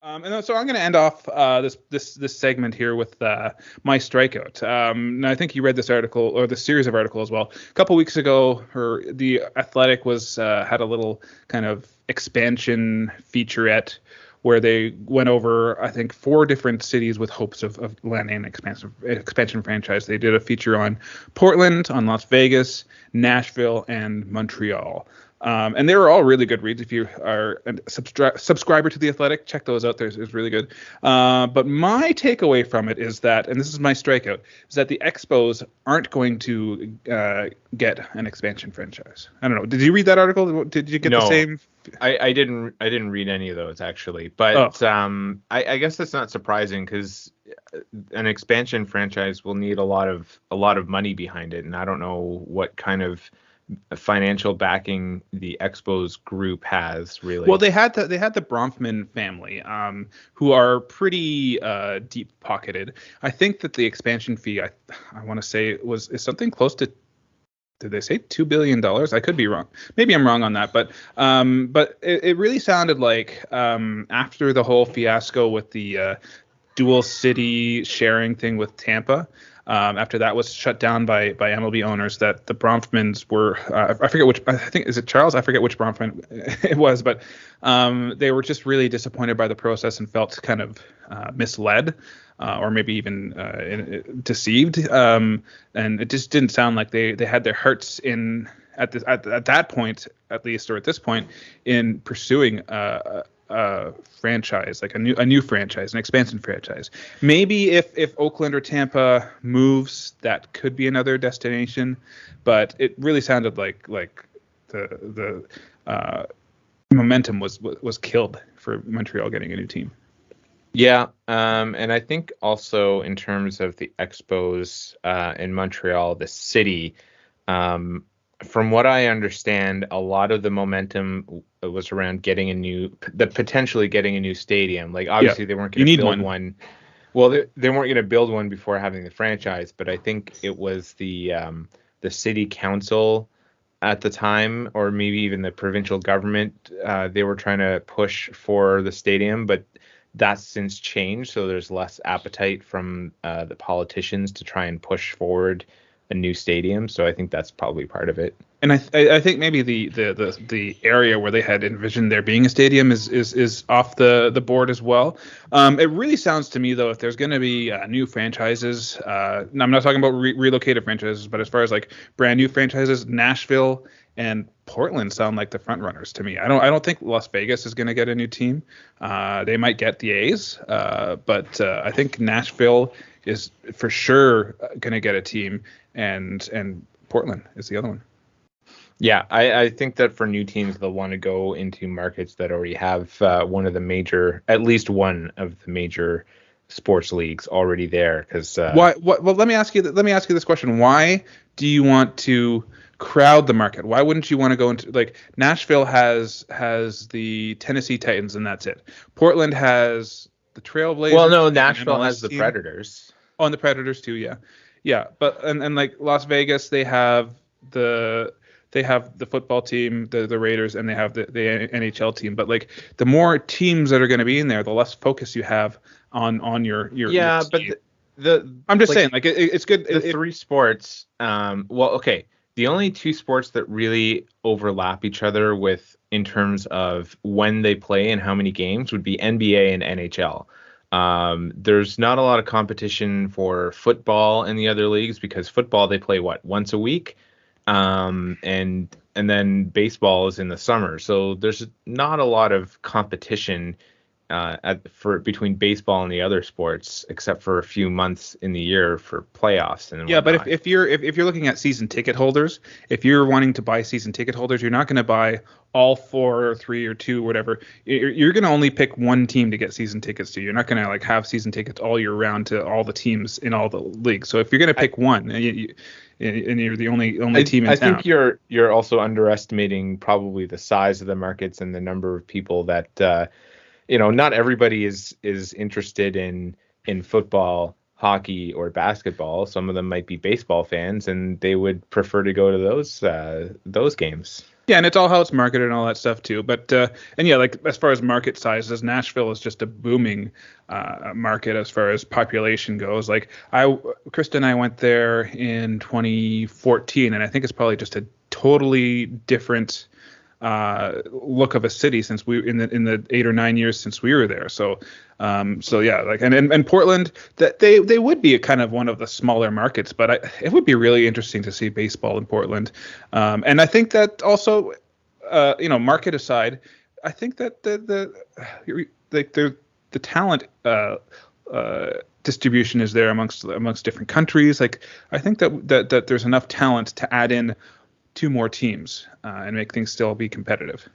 And so I'm going to end off this segment here with my strikeout. And I think you read this article or the series of articles as well. A couple weeks ago, the Athletic was had a little kind of expansion featurette where they went over, I think, 4 different cities with hopes of landing an expansion franchise. They did a feature on Portland, on Las Vegas, Nashville, and Montreal. And they were all really good reads. If you are a subscriber to The Athletic, check those out. It's really good. But my takeaway from it is that, and this is my strikeout, is that the Expos aren't going to get an expansion franchise. I don't know. Did you read that article? Did you get the same? I didn't read any of those actually, but I guess that's not surprising because an expansion franchise will need a lot of money behind it, and I don't know what kind of financial backing the Expos group has really. They had the Bronfman family, who are pretty deep pocketed. I think that the expansion fee, I want to say is something close to. Did they say $2 billion? I could be wrong. Maybe I'm wrong on that. But it really sounded like after the whole fiasco with the dual city sharing thing with Tampa, after that was shut down by MLB owners, that the Bronfmans were, I forget which, I think, is it Charles? I forget which Bronfman it was, but they were just really disappointed by the process and felt kind of misled. Or maybe even deceived, and it just didn't sound like they had their hearts in at that point, at least, or at this point, in pursuing a franchise, like a new franchise, an expansion franchise. Maybe if Oakland or Tampa moves, that could be another destination, but it really sounded like the momentum was killed for Montreal getting a new team. Yeah, and I think also in terms of the Expos in Montreal, the city, from what I understand, a lot of the momentum was around potentially getting a new stadium. Like obviously they weren't going to build one. Well, they weren't going to build one before having the franchise, but I think it was the city council at the time, or maybe even the provincial government. They were trying to push for the stadium, but that's since changed, so there's less appetite from the politicians to try and push forward a new stadium. So I think that's probably part of it. And I think maybe the area where they had envisioned there being a stadium is off the board as well. It really sounds to me, though, if there's going to be new franchises, I'm not talking about relocated franchises, but as far as like brand new franchises, Nashville and Portland sound like the front runners to me. I don't think Las Vegas is going to get a new team. They might get the A's, but I think Nashville is for sure going to get a team, and Portland is the other one. Yeah, I think that for new teams, they'll want to go into markets that already have at least one of the major sports leagues already there. Because why? Well, let me ask you this question: why do you want to crowd the market? Why wouldn't you want to go into, like, Nashville has the Tennessee Titans and that's it. Portland has the Trailblazers. Well, no, Nashville has the Predators. Oh, and the Predators too, yeah. But and like Las Vegas, they have the football team, the Raiders, and they have the NHL team. But like the more teams that are going to be in there, the less focus you have on your yeah. Your but I'm just saying, like it's good. The three sports. Well, okay. The only two sports that really overlap each other in terms of when they play and how many games would be NBA and NHL. There's not a lot of competition for football in the other leagues because football they play once a week, and then baseball is in the summer. So there's not a lot of competition between baseball and the other sports, except for a few months in the year for playoffs and yeah. But if you're looking at season ticket holders, if you're wanting to buy season ticket holders, you're not going to buy all 4 or 3 or 2, whatever. You're going to only pick one team to get season tickets to. You're not going to like have season tickets all year round to all the teams in all the leagues. So if you're going to pick one, and you're the only team in town. I think you're also underestimating probably the size of the markets and the number of people that. Not everybody is interested in football, hockey, or basketball. Some of them might be baseball fans, and they would prefer to go to those games. Yeah, and it's all how it's marketed and all that stuff too. But and yeah, like as far as market sizes, Nashville is just a booming market as far as population goes. Like Krista and I went there in 2014, and I think it's probably just a totally different look of a city since we in the 8 or 9 years since we were there. So yeah, like and Portland, that they would be a kind of one of the smaller markets, but it would be really interesting to see baseball in Portland. And I think that also, market aside, I think that the talent distribution is there amongst different countries. Like I think that there's enough talent to add in two more teams and make things still be competitive.